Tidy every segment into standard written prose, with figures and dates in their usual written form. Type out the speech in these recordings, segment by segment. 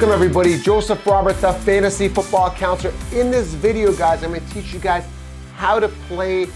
Welcome everybody, Joseph Robert, the Fantasy Football Counselor. In this video, guys, I'm going to teach you guys how to play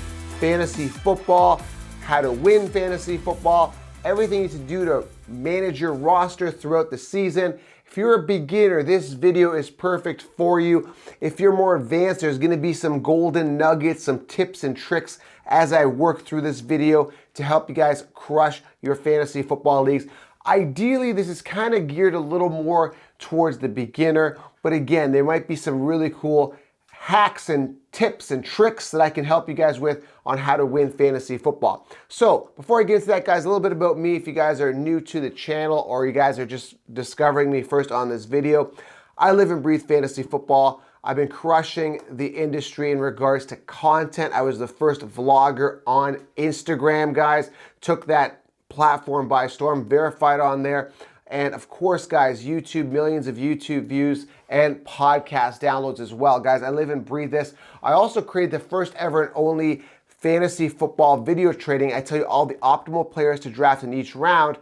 fantasy football, how to win fantasy football, everything you need to do to manage your roster throughout the season. If you're a beginner, this video is perfect for you. If you're more advanced, there's going to be some golden nuggets, some tips and tricks as I work through this video to help you guys crush your fantasy football leagues. Ideally, this is kind of geared a little more towards the beginner, but again, there might be some really cool hacks and tips and tricks that I can help you guys with on how to win fantasy football. So before I get into that, guys, a little bit about me. If you guys are new to the channel or you guys are just discovering me first on this video, I live and breathe fantasy football. I've been crushing the industry in regards to content. I was the first vlogger on Instagram, guys. Took that platform by storm, verified on there. And of course, guys, YouTube, millions of YouTube views and podcast downloads as well. Guys, I live and breathe this. I also created the first ever and only fantasy football video trading. I tell you all the optimal players to draft in each round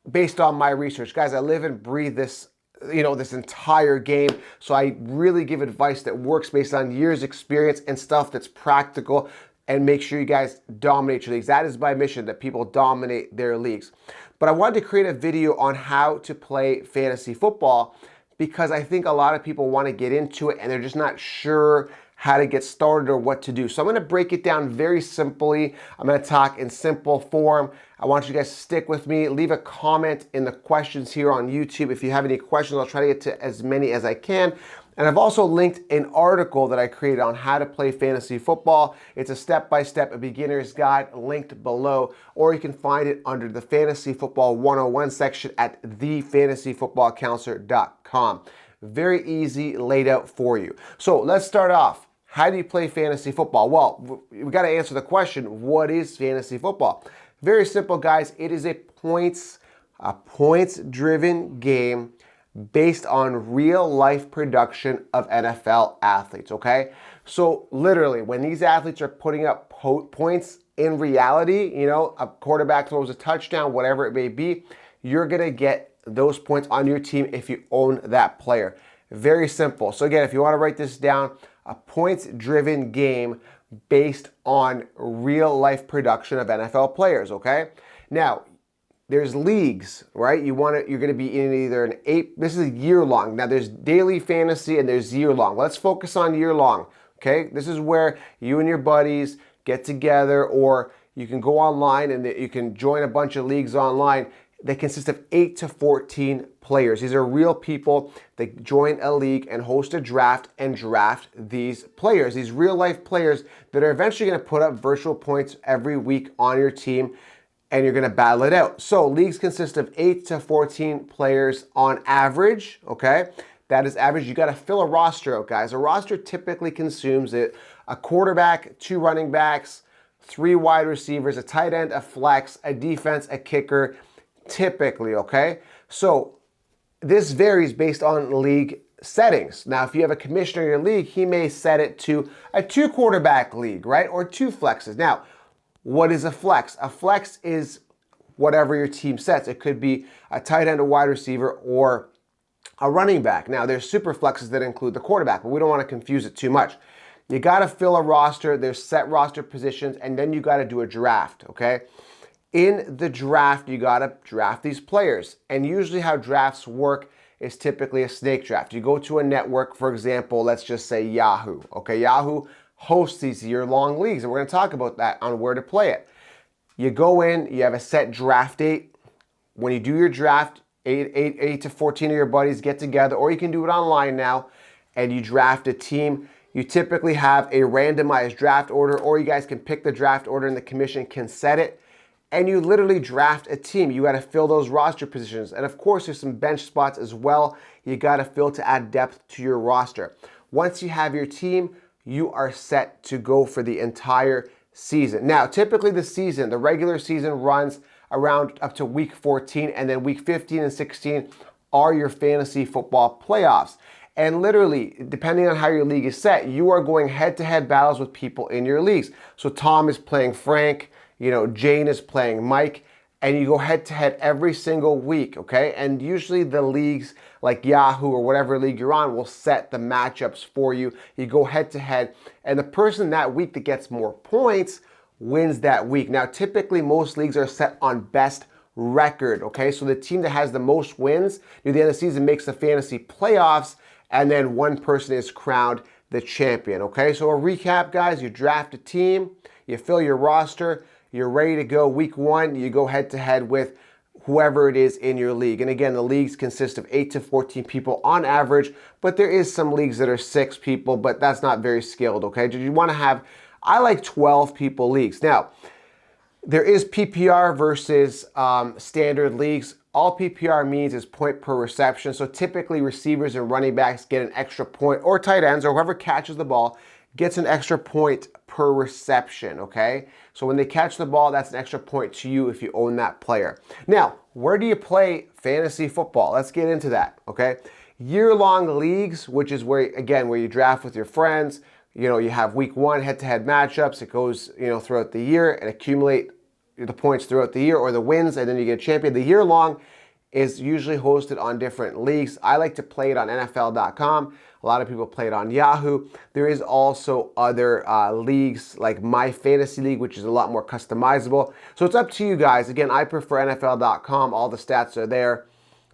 based on my research. Guys, I live and breathe this, this entire game. So I really give advice that works based on years experience and stuff that's practical, and make sure you guys dominate your leagues. That is my mission, that people dominate their leagues. But I wanted to create a video on how to play fantasy football because I think a lot of people want to get into it and they're just not sure how to get started or what to do. So I'm going to break it down very simply. I'm going to talk in simple form. I want you guys to stick with me. Leave a comment in the questions here on YouTube. If you have any questions, I'll try to get to as many as I can. And I've also linked an article that I created on how to play fantasy football. It's a step-by-step, a beginner's guide linked below, or you can find it under the Fantasy Football 101 section at thefantasyfootballcounselor.com. Very easy, laid out for you. So let's start off. How do you play fantasy football? Well, we got to answer the question, what is fantasy football? Very simple, guys. It is a points-driven game based on real life production of NFL athletes, okay? So literally, when these athletes are putting up points in reality, a quarterback throws a touchdown, whatever it may be, you're gonna get those points on your team if you own that player. Very simple. So again, if you wanna write this down, a points-driven game based on real life production of NFL players, okay? Now, there's leagues, right? You're going to be in either an 8, this is year long. Now there's daily fantasy and there's year long. Let's focus on year long, okay? This is where you and your buddies get together, or you can go online and you can join a bunch of leagues online. They consist of 8 to 14 players. These are real people that join a league and host a draft and draft these players, these real life players that are eventually going to put up virtual points every week on your team, and you're gonna battle it out. So leagues consist of 8 to 14 players on average, okay? That is average. You gotta fill a roster out, guys. A roster typically consumes a quarterback, 2 running backs, 3 wide receivers, a tight end, a flex, a defense, a kicker, typically, okay? So this varies based on league settings. Now, if you have a commissioner in your league, he may set it to a 2 quarterback league, right? Or 2 flexes. Now, what is a flex? A flex is whatever your team sets. It could be a tight end, a wide receiver, or a running back. Now, there's super flexes that include the quarterback, but we don't want to confuse it too much. You got to fill a roster. There's set roster positions, and then you got to do a draft, okay? In the draft, you got to draft these players. And usually how drafts work is typically a snake draft. You go to a network, for example, let's just say Yahoo, okay? Yahoo hosts these year-long leagues, and we're going to talk about that on where to play it. You go in, you have a set draft date. When you do your draft, 8 to 14 of your buddies get together, or you can do it online now, and you draft a team. You typically have a randomized draft order, or you guys can pick the draft order and the commission can set it, and you literally draft a team. You got to fill those roster positions, and of course, there's some bench spots as well. You got to fill to add depth to your roster. Once you have your team, you are set to go for the entire season. Now, typically the regular season runs around up to week 14, and then week 15 and 16 are your fantasy football playoffs. And literally, depending on how your league is set, you are going head-to-head battles with people in your leagues. So Tom is playing Frank, Jane is playing Mike, and you go head to head every single week, okay? And usually the leagues like Yahoo or whatever league you're on will set the matchups for you. You go head to head, and the person that week that gets more points wins that week. Now, typically most leagues are set on best record, okay? So the team that has the most wins near the end of the season makes the fantasy playoffs, and then one person is crowned the champion, okay? So a recap, guys, you draft a team, you fill your roster, you're ready to go. Week 1, you go head to head with whoever it is in your league. And again, the leagues consist of 8 to 14 people on average, but there is some leagues that are 6 people, but that's not very skilled, okay? You want to have, I like 12 people leagues. Now, there is PPR versus standard leagues. All PPR means is point per reception. So typically receivers and running backs get an extra point, or tight ends, or whoever catches the ball gets an extra point per reception, okay? So when they catch the ball, that's an extra point to you if you own that player. Now, where do you play fantasy football? Let's get into that, okay? Year-long leagues, which is where, again, where you draft with your friends. You know, you have week 1 head-to-head matchups. It goes, you know, throughout the year and accumulate the points throughout the year or the wins, and then you get a champion. The year-long is usually hosted on different leagues. I like to play it on NFL.com. A lot of people play it on Yahoo. There is also other leagues like My Fantasy League, which is a lot more customizable. So it's up to you guys. Again, I prefer NFL.com. All the stats are there.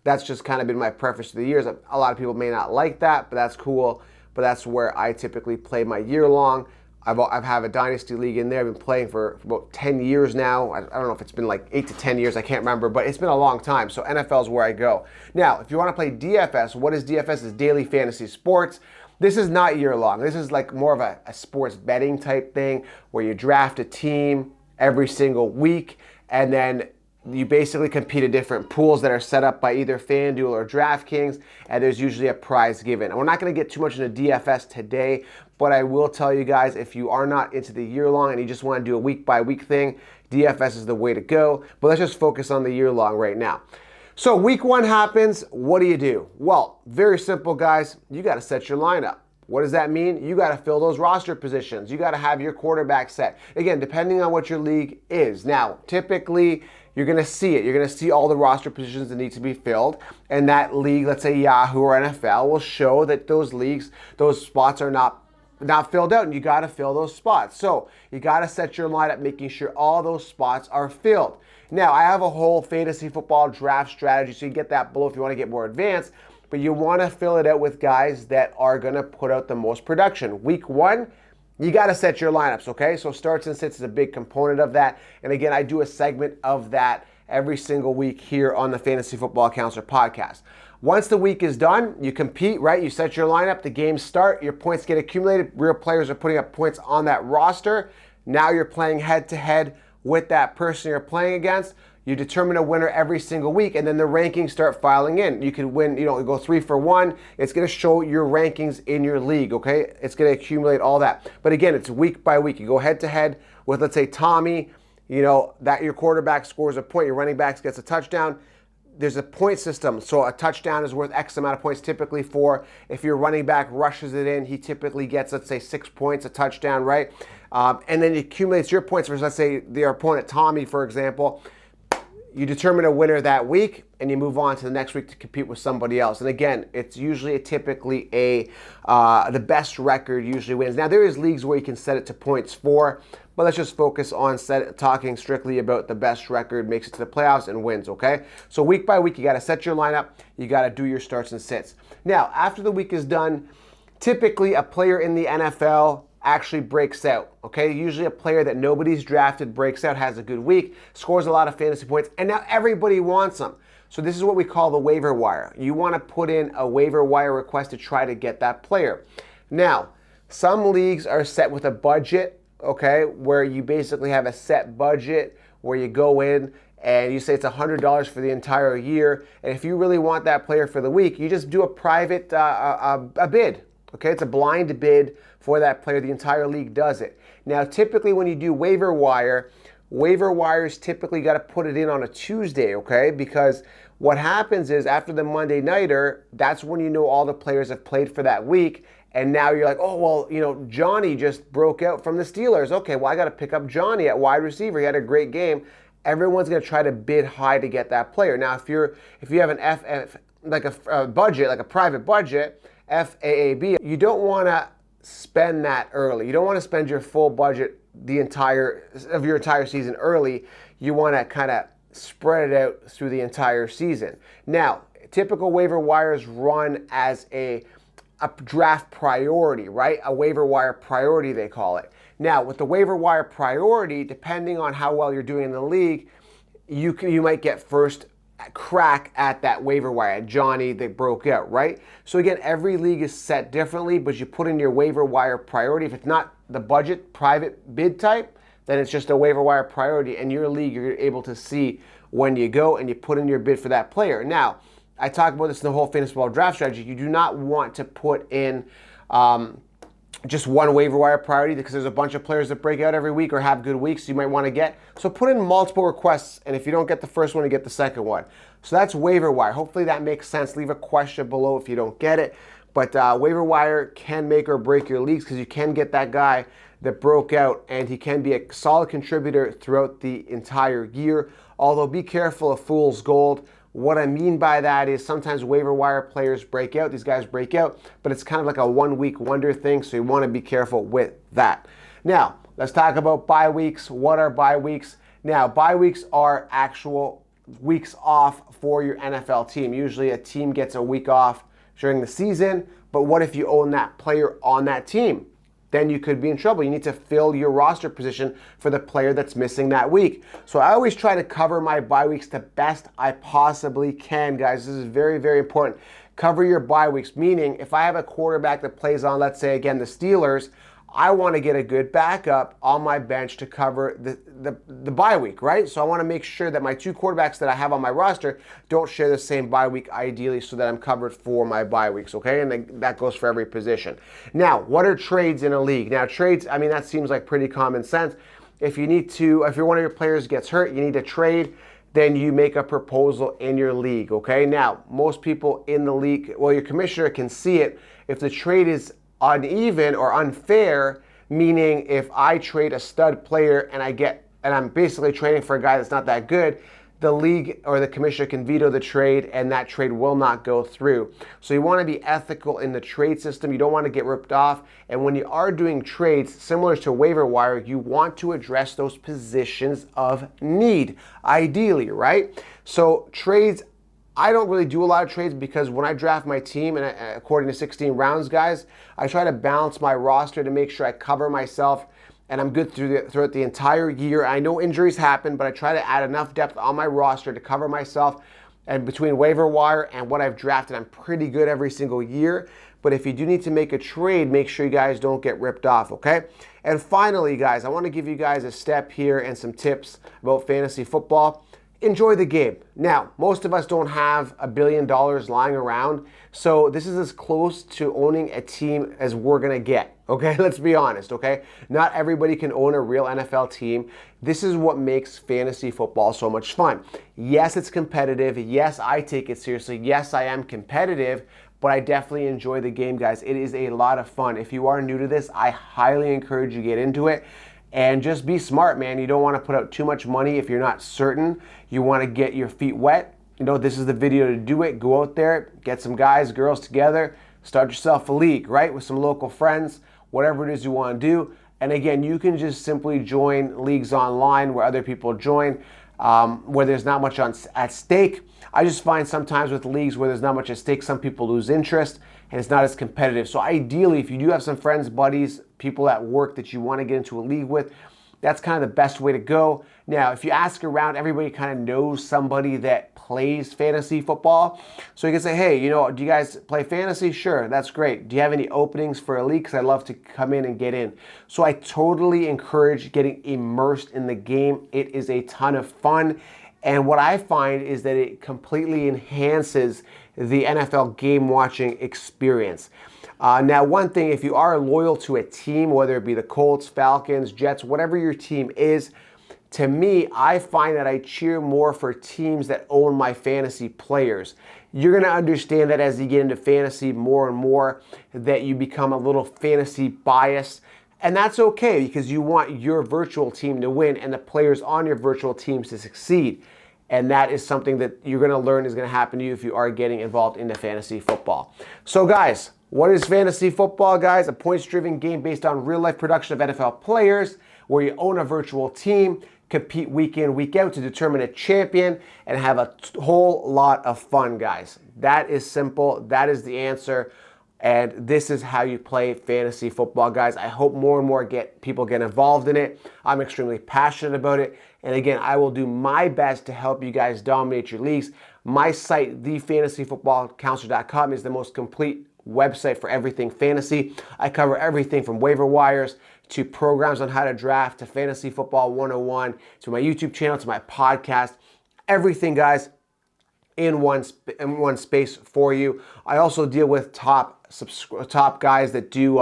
That's just kind of been my preference for the years. A lot of people may not like that, but that's cool. But that's where I typically play my year-long. I've had a dynasty league in there. I've been playing for about 10 years now. I don't know if it's been like 8 to 10 years. I can't remember, but it's been a long time. So NFL is where I go. Now, if you want to play DFS, what is DFS? It's daily fantasy sports. This is not year long. This is like more of a sports betting type thing where you draft a team every single week, and then you basically compete in different pools that are set up by either FanDuel or DraftKings, and there's usually a prize given. And we're not going to get too much into DFS today, but I will tell you guys, if you are not into the year-long and you just want to do a week-by-week thing, DFS is the way to go. But let's just focus on the year-long right now. So week 1 happens. What do you do? Well, very simple, guys. You got to set your lineup. What does that mean? You got to fill those roster positions. You got to have your quarterback set. Again, depending on what your league is. Now, typically, you're going to see it. You're going to see all the roster positions that need to be filled. And that league, let's say Yahoo or NFL, will show that those leagues, those spots are not filled out, and you got to fill those spots. So you got to set your lineup, making sure all those spots are filled. Now, I have a whole fantasy football draft strategy, so you get that below if you want to get more advanced. But you want to fill it out with guys that are going to put out the most production. Week 1, you got to set your lineups, okay? So starts and sits is a big component of that. And again, I do a segment of that every single week here on the Fantasy Football Counselor podcast. Once the week is done, you compete, right? You set your lineup, the games start, your points get accumulated, real players are putting up points on that roster. Now you're playing head-to-head with that person you're playing against. You determine a winner every single week, and then the rankings start filing in. You can win, you go 3 for 1. It's going to show your rankings in your league, okay? It's going to accumulate all that. But again, it's week by week. You go head-to-head with, let's say, Tommy, that your quarterback scores a point, your running back gets a touchdown. There's a point system, so a touchdown is worth X amount of points typically for. If your running back rushes it in, he typically gets, let's say, 6 points, a touchdown, right? And then it accumulates your points versus, let's say, their opponent, Tommy, for example. You determine a winner that week, and you move on to the next week to compete with somebody else. And again, it's usually typically the best record usually wins. Now, there is leagues where you can set it to points for, but let's just focus on talking strictly about the best record makes it to the playoffs and wins, okay? So week by week, you got to set your lineup. You got to do your starts and sits. Now, after the week is done, typically a player in the NFL actually breaks out, okay? Usually a player that nobody's drafted breaks out, has a good week, scores a lot of fantasy points, and now everybody wants them. So this is what we call the waiver wire. You want to put in a waiver wire request to try to get that player. Now, some leagues are set with a budget, okay, where you basically have a set budget where you go in and you say it's $100 for the entire year, and if you really want that player for the week, you just do a private a bid. Okay, it's a blind bid for that player. The entire league does it. Now, typically when you do waiver wires typically got to put it in on a Tuesday, okay? Because what happens is after the Monday nighter, that's when you know all the players have played for that week. And now you're like, oh, well, Johnny just broke out from the Steelers. Okay, well, I got to pick up Johnny at wide receiver. He had a great game. everyone's going to try to bid high to get that player. Now, if you have a budget, like a private budget, FAAB, you don't want to spend that early. You don't want to spend your full budget your entire season early. You want to kind of spread it out through the entire season. Now, typical waiver wires run as a draft priority, right? A waiver wire priority, they call it. Now, with the waiver wire priority, depending on how well you're doing in the league, you might get first crack at that waiver wire, at Johnny that broke out, right? So again, every league is set differently, but you put in your waiver wire priority. If it's not the budget private bid type, then it's just a waiver wire priority. In your league, you're able to see when you go and you put in your bid for that player. Now, I talk about this in the whole fantasy football draft strategy. You do not want to put in just one waiver wire priority because there's a bunch of players that break out every week or have good weeks you might want to get. So put in multiple requests, and if you don't get the first one, you get the second one. So that's waiver wire. Hopefully that makes sense. Leave a question below if you don't get it. But waiver wire can make or break your leagues because you can get that guy that broke out, and he can be a solid contributor throughout the entire year. Although be careful of fool's gold. What I mean by that is sometimes waiver wire players break out, these guys break out, but it's kind of like a 1 week wonder thing, so you want to be careful with that. Now, let's talk about bye weeks. What are bye weeks? Now, bye weeks are actual weeks off for your NFL team. Usually a team gets a week off during the season, but what if you own that player on that team? Then you could be in trouble. You need to fill your roster position for the player that's missing that week. So I always try to cover my bye weeks the best I possibly can, guys. This is very, very important. Cover your bye weeks, meaning if I have a quarterback that plays on, let's say, again, the Steelers, I want to get a good backup on my bench to cover the bye week, right? So I want to make sure that my two quarterbacks that I have on my roster don't share the same bye week, ideally, so that I'm covered for my bye weeks, okay? And that goes for every position. Now, what are trades in a league? Now, trades, I mean, that seems like pretty common sense. If one of your players gets hurt, you need to trade, then you make a proposal in your league, okay? Now, most people in the league, well, your commissioner can see it. If the trade is uneven or unfair, meaning if I trade a stud player and I'm basically trading for a guy that's not that good, the league or the commissioner can veto the trade and that trade will not go through. So you want to be ethical in the trade system. You don't want to get ripped off. And when you are doing trades similar to waiver wire, you want to address those positions of need, ideally, right? So trades, I don't really do a lot of trades because when I draft my team, and according to 16 rounds, guys, I try to balance my roster to make sure I cover myself and I'm good throughout the entire year. I know injuries happen, but I try to add enough depth on my roster to cover myself. And between waiver wire and what I've drafted, I'm pretty good every single year. But if you do need to make a trade, make sure you guys don't get ripped off, okay? And finally, guys, I want to give you guys a step here and some tips about fantasy football. Enjoy the game. Now, most of us don't have $1 billion lying around, so this is as close to owning a team as we're gonna get, okay? Let's be honest, okay? Not everybody can own a real NFL team. This is what makes fantasy football so much fun. Yes, it's competitive. Yes, I take it seriously. Yes, I am competitive, but I definitely enjoy the game, guys. It is a lot of fun. If you are new to this, I highly encourage you to get into it. And just be smart, man. You don't want to put out too much money if you're not certain. You want to get your feet wet. You know, this is the video to do it. Go out there, get some guys, girls together, start yourself a league, right? With some local friends, whatever it is you want to do. And again, you can just simply join leagues online where other people join, where there's not much at stake. I just find sometimes with leagues where there's not much at stake, some people lose interest and it's not as competitive. So ideally, if you do have some friends, buddies, people at work that you want to get into a league with, that's kind of the best way to go. Now, if you ask around, everybody kind of knows somebody that plays fantasy football. So you can say, hey, you know, do you guys play fantasy? Sure, that's great. Do you have any openings for a league? Because I'd love to come in and get in. So I totally encourage getting immersed in the game. It is a ton of fun. And what I find is that it completely enhances the NFL game watching experience. Now, one thing, if you are loyal to a team, whether it be the Colts, Falcons, Jets, whatever your team is, to me, I find that I cheer more for teams that own my fantasy players. You're going to understand that as you get into fantasy more and more, that you become a little fantasy biased. And that's okay because you want your virtual team to win and the players on your virtual teams to succeed. And that is something that you're going to learn is going to happen to you if you are getting involved into fantasy football. So guys, what is fantasy football, guys? A points-driven game based on real-life production of NFL players where you own a virtual team, compete week in, week out to determine a champion, and have a whole lot of fun, guys. That is simple. That is the answer. And this is how you play fantasy football, guys. I hope more and more people get involved in it. I'm extremely passionate about it. And again, I will do my best to help you guys dominate your leagues. My site, thefantasyfootballcounselor.com, is the most complete website for everything fantasy. I cover everything from waiver wires to programs on how to draft to fantasy football 101 to my YouTube channel to my podcast. Everything, guys, in one space for you. I also deal with top guys that do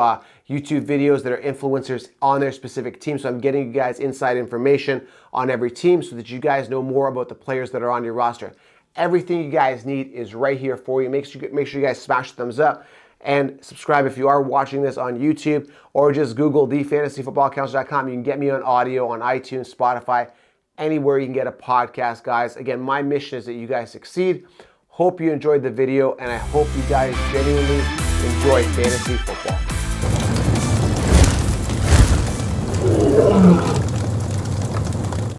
YouTube videos that are influencers on their specific team. So I'm getting you guys inside information on every team so that you guys know more about the players that are on your roster. Everything you guys need is right here for you. Make sure you guys smash the thumbs up and subscribe if you are watching this on YouTube, or just Google thefantasyfootballcounselor.com. You can get me on audio on iTunes, Spotify, anywhere you can get a podcast, guys. Again, my mission is that you guys succeed. Hope you enjoyed the video, and I hope you guys genuinely enjoy fantasy football.